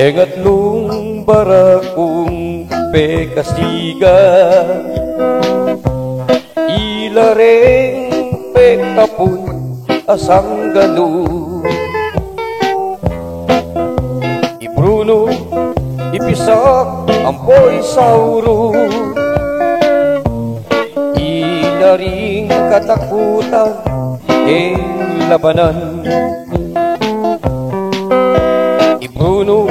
Engat lung barakong pekasiga ilareng pekapun asang galu ibruno ipisak ampoy sauro ilaring katakutan labanan ibruno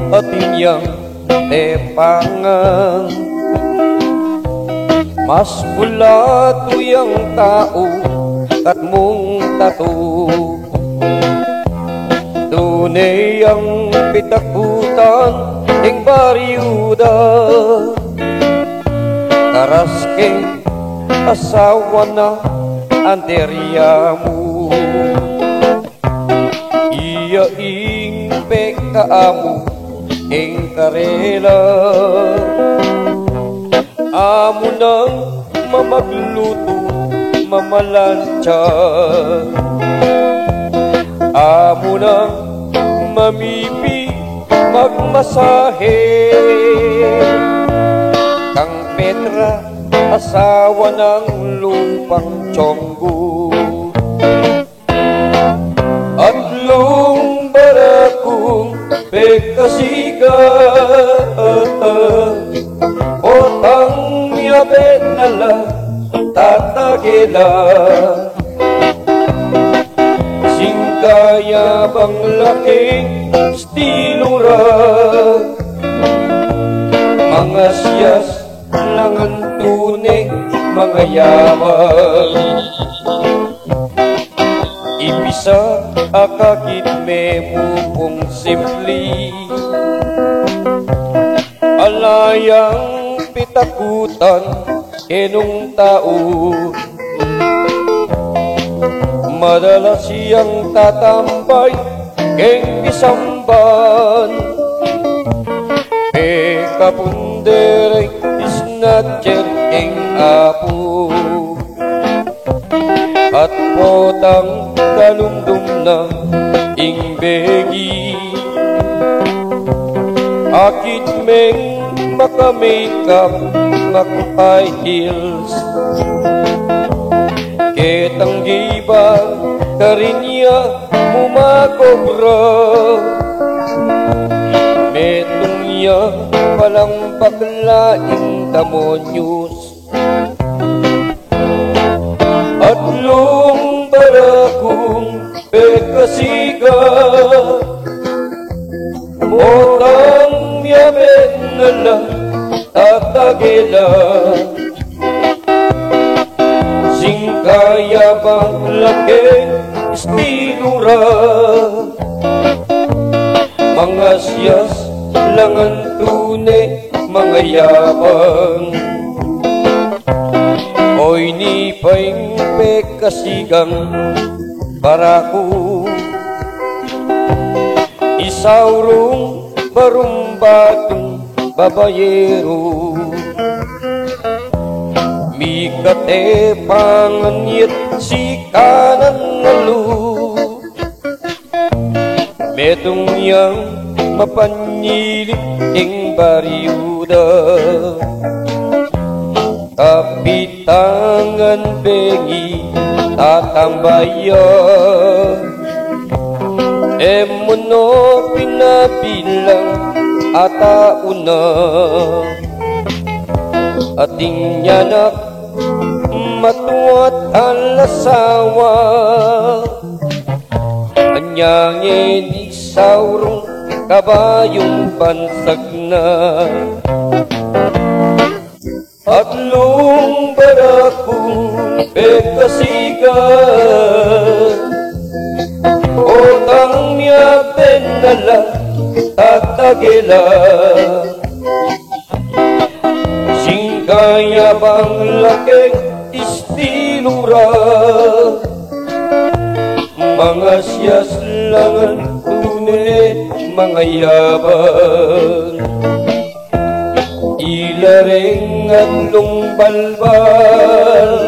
at inyang tepangan mas pula tuyang tao at mong tato tunay ang pitakutan ng bariuda karaske asawa na anderya mo iya ing pekaamu ing karela amo nang mamagluto mamalansya amo nang mamipi magmasahe kang Petra asawa ng lupang Chonggu at lung barakong pekasiga otang miyabet nala tatagila singkaya bang laking stilura mga siyas langan tunay mga yaman ibisa akakit me mupong simpli alayang pitakutan enong tao madalas siyang tatambay keng isamban pekapunderay isnatcher keng apo at potang kalundum na ingbegi akit meng maka-makeup maka-high heels ketang gibang karinya mumakobra metong niya palang baklaing damonyos at lung barakong pekasiga motang yamen nala tatagila singkaya bang laking istinura mga siyas langan tunay mga yabang oy ni paing pekasigang baraku isaurong barumbatong babayero mikate panganyit si kanan ngalu metong yang mapanyilip ing bariuda kapitangan bengi tatambayan emuno pinabilang atauna ating nyanak matuat alasawa anyang di saurong kabayong bansag na at lung barakong pekasiga otang miyaben nala tatagila singkaya bang laking istilura mga siyas langan tunay mga yaban ilaring at lung balbal